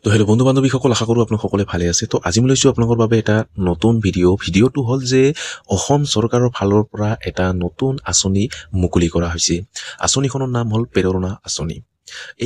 তো হেল্ল' বন্ধু বান্ধৱীসকল, আশা কৰোঁ আপোনালোক সকলোৱে ভালে আছে। তো আজি মই লৈছোঁ আপোনালোকৰ বাবে এটা নতুন ভিডিঅ'টো হ'ল যে অসম চৰকাৰৰ ফালৰ পৰা এটা নতুন আঁচনি মুকলি কৰা হৈছে। আঁচনিখনৰ নাম হ'ল প্ৰেৰণা আঁচনি।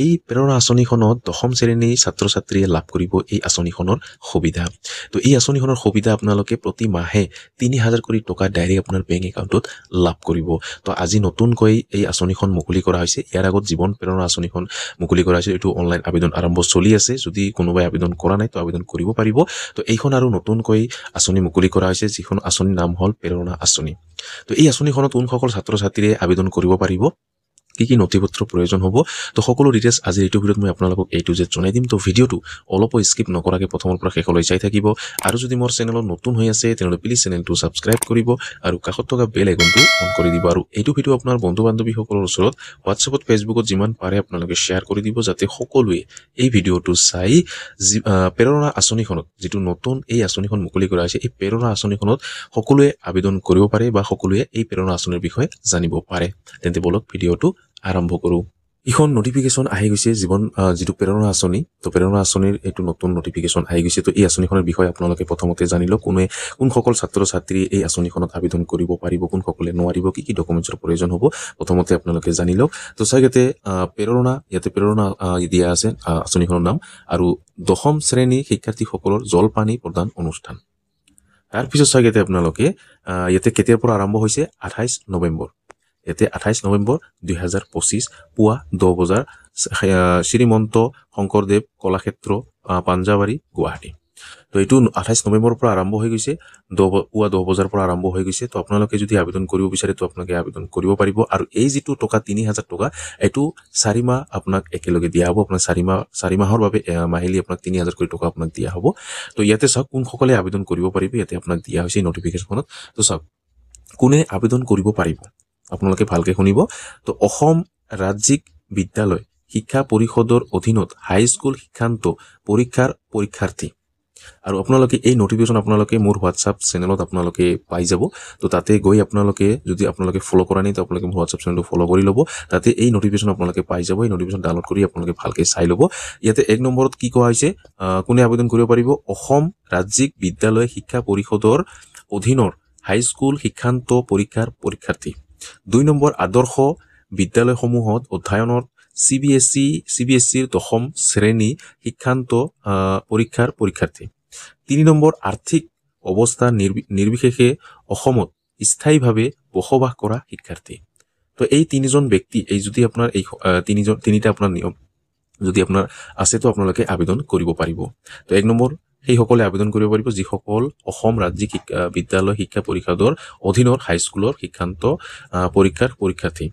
এই প্ৰেৰণা আঁচনিখনত 10ম শ্ৰেণীৰ ছাত্ৰ ছাত্ৰীয়ে লাভ কৰিব এই আঁচনিখনৰ সুবিধা। তো এই আঁচনিখনৰ সুবিধা আপোনালোকে প্ৰতি মাহে 3000 কোটি টকা ডাইৰেক্ট আপোনাৰ বেংক একাউণ্টত লাভ কৰিব। তো আজি নতুনকৈ এই আঁচনিখন মুকলি কৰা হৈছে। ইয়াৰ আগত জীৱন প্ৰেৰণা আঁচনিখন মুকলি কৰা হৈছে। এইটো অনলাইন আবেদন আৰম্ভ চলি আছে। যদি কোনোবাই আবেদন কৰা নাই তো আবেদন কৰিব পাৰিব। তো এইখন আৰু নতুনকৈ আঁচনি মুকলি কৰা হৈছে, যিখন আঁচনিৰ নাম হ'ল প্ৰেৰণা আঁচনি। তো এই আঁচনিখনত কোনসকল ছাত্ৰ ছাত্ৰীয়ে আবেদন কৰিব পাৰিব, কি নথিপত্ৰ প্ৰয়োজন হ'ব, তো সকলো ডিটেইলছ আজি এইটো ভিডিঅ'ত মই আপোনালোকক এইটো যে জনাই দিম। তো ভিডিঅ'টো অলপো স্কিপ নকৰাকৈ প্ৰথমৰ পৰা শেষলৈ চাই থাকিব। আৰু যদি মোৰ চেনেলত নতুন হৈ আছে তেনেহ'লে প্লিজ চেনেলটো ছাবস্ক্ৰাইব কৰিব আৰু কাষত থকা বেল আইকনটো অন কৰি দিব। আৰু এইটো ভিডিঅ' আপোনাৰ বন্ধু বান্ধৱীসকলৰ ওচৰত হোৱাটছএপত, ফেচবুকত যিমান পাৰে আপোনালোকে শ্বেয়াৰ কৰি দিব, যাতে সকলোৱে এই ভিডিঅ'টো চাই প্ৰেৰণা আঁচনিখনত, যিটো নতুন এই আঁচনিখন মুকলি কৰা হৈছে, এই প্ৰেৰণা আঁচনিখনত সকলোৱে আবেদন কৰিব পাৰে বা সকলোৱে এই প্ৰেৰণা আঁচনিৰ বিষয়ে জানিব পাৰে। তেন্তে বলক ভিডিঅ'টো আৰম্ভ কৰোঁ। এইখন নটিফিকেশ্যন আহি গৈছে যিটো প্ৰেৰণা আঁচনি। তো প্ৰেৰণা আঁচনিৰ এইটো নতুন নটিফিকেশ্যন আহি গৈছে। তো এই আঁচনিখনৰ বিষয়ে আপোনালোকে প্ৰথমতে জানি লওক, কোনসকল ছাত্ৰ ছাত্ৰী এই আঁচনিখনত আবেদন কৰিব পাৰিব, কোনসকলে নোৱাৰিব, কি ডকুমেণ্টছৰ প্ৰয়োজন হ'ব, প্ৰথমতে আপোনালোকে জানি লওক। তো চাই ইয়াতে প্ৰেৰণা দিয়া আছে আঁচনিখনৰ নাম, আৰু 10ম শ্ৰেণী শিক্ষাৰ্থীসকলৰ জলপানী প্ৰদান অনুষ্ঠান। তাৰপিছত চাই আপোনালোকে ইয়াতে কেতিয়াৰ পৰা আৰম্ভ হৈছে, 28 নৱেম্বৰ। ইয়াতে 28 নৱেম্বৰ 2025 পুৱা 10 বজাৰ শ্ৰীমন্ত শংকৰদেৱ কলাক্ষেত্ৰ, পাঞ্জাবাৰী, গুৱাহাটী। তো এইটো 28 নৱেম্বৰৰ পৰা আৰম্ভ হৈ গৈছে, পুৱা 10 বজাৰ পৰা আৰম্ভ হৈ গৈছে। তো আপোনালোকে যদি আবেদন কৰিব বিচাৰে তো আপোনালোকে আবেদন কৰিব পাৰিব। আৰু এই যিটো টকা 3000 টকা, এইটো 4 মাহ আপোনাক একেলগে দিয়া হ'ব। আপোনাক 4 মাহৰ বাবে মাহিলী আপোনাক 3000 কোটি টকা আপোনাক দিয়া হ'ব। তো ইয়াতে চাওক কোনসকলে আবেদন কৰিব পাৰিব, ইয়াতে আপোনাক দিয়া হৈছে নটিফিকেশ্যনখনত। তো চাওক কোনে আবেদন কৰিব পাৰিব, আপোনালোকে ভালকে শুনিব। তো অসম ৰাজ্যিক বিদ্যালয় শিক্ষা পৰিষদৰ অধীনত হাইস্কুল শিক্ষান্ত পৰীক্ষাৰ পৰীক্ষাৰ্থী। আৰু আপোনালোকে এই নটিফিকেশ্যন আপোনালোকে মোৰ হোৱাটছআপ চেনেলত আপোনালোকে পাই যাব। তো তাতে গৈ যদি আপোনালোকে ফ'ল' কৰা নাই তো আপোনালোকে মোৰ হোৱাটছআপ চেনেলটো ফ'ল' কৰি ল'ব। তাতে এই নটিফিকেশ্যন আপোনালোকে পাই যাব। এই নটিফিকেশ্যন ডাউনলোড কৰি আপোনালোকে ভালকে চাই ল'ব। ইয়াতে 1 নম্বৰত কি কোৱা হৈছে, কোনে আবেদন কৰিব পাৰিব, অসম ৰাজ্যিক বিদ্যালয় শিক্ষা পৰিষদৰ অধীনৰ হাইস্কুল শিক্ষান্ত পৰীক্ষাৰ পৰীক্ষাৰ্থী। 2 নম্বৰ, আদৰ্শ বিদ্যালয়সমূহত অধ্যয়নৰ CBSEৰ 10ম শ্ৰেণী শিক্ষান্ত পৰীক্ষাৰ পৰীক্ষাৰ্থী। 3 নম্বৰ, আৰ্থিক অৱস্থা নিৰ্বিশেষে অসমত স্থায়ীভাৱে বসবাস কৰা শিক্ষাৰ্থী। তো এই 3জন ব্যক্তি, এই যদি আপোনাৰ এই তিনিটা আপোনাৰ নিয়ম যদি আপোনাৰ আছে তো আপোনালোকে আবেদন কৰিব পাৰিব। তো 1 নম্বৰ, সেইসকলে আবেদন কৰিব পাৰিব যিসকল অসম ৰাজ্যিক বিদ্যালয় শিক্ষা পৰিষদৰ অধীনৰ হাইস্কুলৰ শিক্ষান্ত পৰীক্ষাৰ পৰীক্ষাৰ্থী।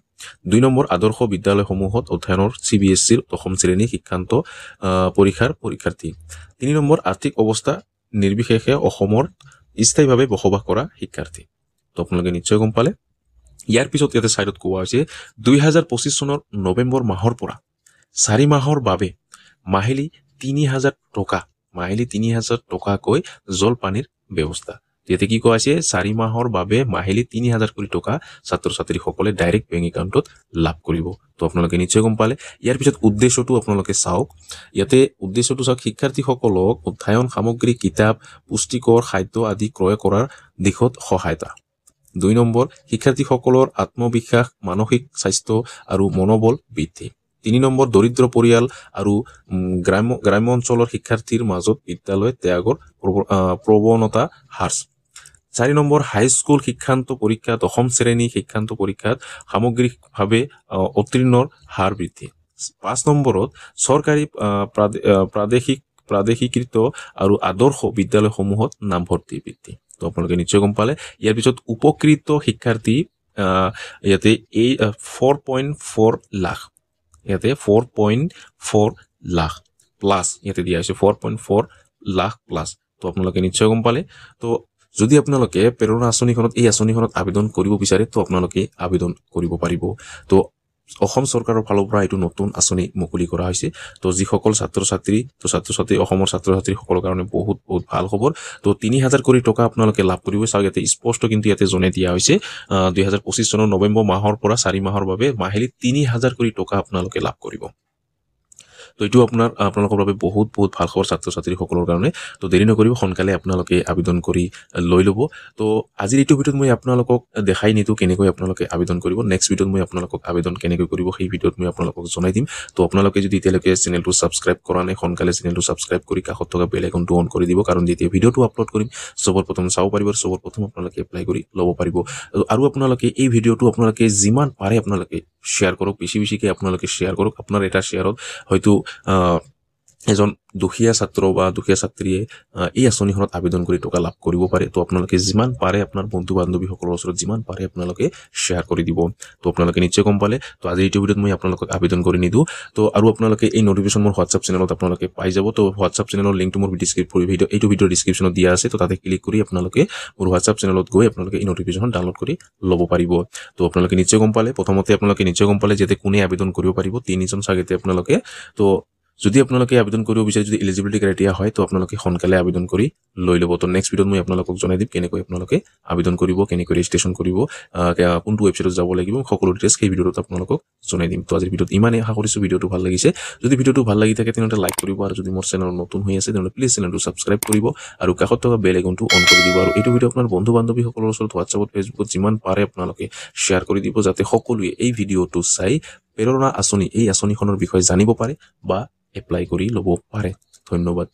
2 নম্বৰ, আদৰ্শ বিদ্যালয়সমূহত অধ্যয়নৰ CBSEৰ 10ম শ্ৰেণী শিক্ষান্ত পৰীক্ষাৰ পৰীক্ষাৰ্থী। 3 নম্বৰ, আৰ্থিক অৱস্থা নিৰ্বিশেষে অসমৰ স্থায়ীভাৱে বসবাস কৰা শিক্ষাৰ্থী। তো আপোনালোকে নিশ্চয় গম পালে। ইয়াৰ পিছত ইয়াতে ছাইডত কোৱা হৈছে 2025 চনৰ নৱেম্বৰ মাহৰ পৰা 4 মাহৰ বাবে মাহিলী 3000 টকাকৈ জলপানীৰ ব্যৱস্থা। ইয়াতে কি কোৱা হৈছে, 4 মাহৰ বাবে মাহিলী 3000 কোটি টকা ছাত্ৰ ছাত্ৰীসকলে ডাইৰেক্ট বেংক একাউণ্টত লাভ কৰিব। তো আপোনালোকে নিশ্চয় গম পালে। ইয়াৰ পিছত উদ্দেশ্যটো আপোনালোকে চাওক। ইয়াতে উদ্দেশ্যটো চাওক, শিক্ষাৰ্থীসকলক অধ্যয়ন সামগ্ৰী, কিতাপ, পুষ্টিকৰ খাদ্য আদি ক্ৰয় কৰাৰ দিশত সহায়তা। 2 নম্বৰ, শিক্ষাৰ্থীসকলৰ আত্মবিশ্বাস, মানসিক স্বাস্থ্য আৰু মনোবল বৃদ্ধি। 3 নম্বৰ, দৰিদ্ৰ পৰিয়াল আৰু গ্ৰাম্য অঞ্চলৰ শিক্ষাৰ্থীৰ মাজত বিদ্যালয় ত্যাগৰ প্ৰৱণতা হ্ৰাস। 4 নম্বৰ, হাইস্কুল শিক্ষান্ত পৰীক্ষা, 10ম শ্ৰেণী শিক্ষান্ত পৰীক্ষাত সামগ্ৰিকভাৱে উত্তীৰ্ণৰ হাৰ বৃদ্ধি। 5 নম্বৰত, চৰকাৰী প্ৰাদেশিকৃত আৰু আদৰ্শ বিদ্যালয়সমূহত নামভৰ্তি বৃদ্ধি। তো আপোনালোকে নিশ্চয় গম পালে। ইয়াৰ পিছত উপকৃত শিক্ষাৰ্থী, ইয়াতে 4.4 লাখ, ইয়াতে 4.4 লাখ প্লাছ ইয়াতে দিয়া হৈছে 4.4 লাখ প্লাছ। তো আপোনালোকে নিশ্চয় গম পালে। তো যদি আপোনালোকে প্ৰেৰণা আঁচনিখনত এই আঁচনিখনত আবেদন কৰিব বিচাৰে তো আপোনালোকে আবেদন কৰিব পাৰিব। তো অসম চৰকাৰৰ ফালৰ পৰা এইটো নতুন আঁচনি মুকলি কৰা হৈছে। তো যিসকল ছাত্ৰ ছাত্ৰী অসমৰ ছাত্ৰ ছাত্ৰীসকলৰ কাৰণে বহুত ভাল খবৰ। তো 3000 কোটি টকা আপোনালোকে লাভ কৰিব। চাওক ইয়াতে স্পষ্ট কিন্তু ইয়াতে জনাই দিয়া হৈছে 2025 চনৰ নৱেম্বৰ মাহৰ পৰা 4 মাহৰ বাবে মাহিলী 3000 কোটি টকা আপোনালোকে লাভ কৰিব। তো এইটো আপোনালোকৰ বাবে বহুত ভাল খবৰ ছাত্ৰ ছাত্ৰীসকলৰ কাৰণে। তো দেৰি নকৰিব, সোনকালে আপোনালোকে আবেদন কৰি লৈ ল'ব। তো আজিৰ এইটো ভিডিঅ'ত মই আপোনালোকক দেখাই নিদিওঁ কেনেকৈ আপোনালোকে আবেদন কৰিব। নেক্সট ভিডিঅ'ত মই আপোনালোকক আবেদন কেনেকৈ কৰিব সেই ভিডিঅ'ত মই আপোনালোকক জনাই দিম। তো আপোনালোকে যদি এতিয়ালৈকে চেনেলটো ছাবস্ক্ৰাইব কৰা নাই, সোনকালে চেনেলটো ছাবস্ক্ৰাইব কৰি কাষত থকা বেল আইকনটো অন কৰি দিব, কাৰণ যেতিয়া ভিডিঅ'টো আপলোড কৰিম চবৰ প্ৰথম চাব পাৰিব, চবৰ প্ৰথম আপোনালোকে এপ্লাই কৰি ল'ব পাৰিব। আৰু আপোনালোকে এই ভিডিঅ'টো আপোনালোকে যিমান পাৰে আপোনালোকে শ্বেয়াৰ কৰক, বেছিকৈ আপোনালোকে শ্বেয়াৰ কৰক। আপোনাৰ এটা শ্বেয়াৰত হয়তো এজন দুখীয়া ছাত্ৰ বা দুখীয়া ছাত্ৰীয়ে এই আঁচনিখনত আবেদন কৰি টকা লাভ কৰিব পাৰে। তো আপোনালোকে যিমান পাৰে আপোনাৰ বন্ধু বান্ধৱীসকলৰ ওচৰত যিমান পাৰে আপোনালোকে শ্বেয়াৰ কৰি দিব। তো আপোনালোকে নিশ্চয় গম পালে। তো আজি এইটো ভিডিঅ'ত মই আপোনালোকক আবেদন কৰি নিদিওঁ। তো আৰু আপোনালোকে এই নটিফিকেশ্যন মোৰ হোৱাটছআপ চেনেলত আপোনালোকে পাই যাব। তো হোৱাটছআপ চেনেলৰ লিংকটো মোৰ এইটো ভিডিঅ'ৰ ডিছক্ৰিপশ্যনত দিয়া আছে। তো তাতে ক্লিক কৰি আপোনালোকে মোৰ হোৱাটছআপ চেনেলত গৈ আপোনালোকে এই নটিফিকেশ্যন ডাউনলোড কৰি ল'ব পাৰিব। তো আপোনালোকে নিশ্চয় গম পালে, প্ৰথমতে আপোনালোকে নিশ্চয় গম পালে যাতে কোনে আবেদন কৰিব পাৰিব, 3জন চাগেতে আপোনালোকে। তো যদি আপোনালোকে আবেদন কৰিব বিচাৰে, যদি এলিজিবিলিটি ক্ৰাইটেৰিয়া হয়, তো আপোনালোকে সোনকালে আবেদন কৰি লৈ ল'ব। তো নেক্সট ভিডিঅ'ত মই আপোনালোকক জনাই দিম কেনেকৈ আপোনালোকে আবেদন কৰিব, কেনেকৈ ৰেজিষ্ট্ৰেশ্যন কৰিব, কোনটো ৱেবছাইটত যাব লাগিব, সকলো ডিটেইলছ সেই ভিডিঅ'ত আপোনালোকক জনাই দিম। তো আজিৰ ভিডিঅ'ত ইমানেই, আশা কৰিছোঁ ভিডিঅ'টো ভাল লাগিছে। যদি ভিডিঅ'টো ভাল লাগি থাকে তেনেহ'লে লাইক কৰিব, আৰু যদি মোৰ চেনেল নতুন হৈ আছে তেনেহ'লে প্লিজ চেনেলটো ছাবস্ক্ৰাইব কৰিব আৰু কাষত থকা বেল আইকনটো অন কৰি দিব। আৰু এইটো ভিডিঅ' আপোনাৰ বন্ধু বান্ধৱীসকলৰ ওচৰত হোৱাটছআপত, ফেচবুকত যিমান পাৰে আপোনালোকে শ্বেয়াৰ কৰি দিব, যাতে সকলোৱে এই ভিডিঅ'টো চাই প্ৰেৰণা আঁচনি, এই আঁচনিখনৰ বিষয়ে জানিব পাৰে বা এপ্লাই কৰি ল'ব পাৰে। ধন্যবাদ।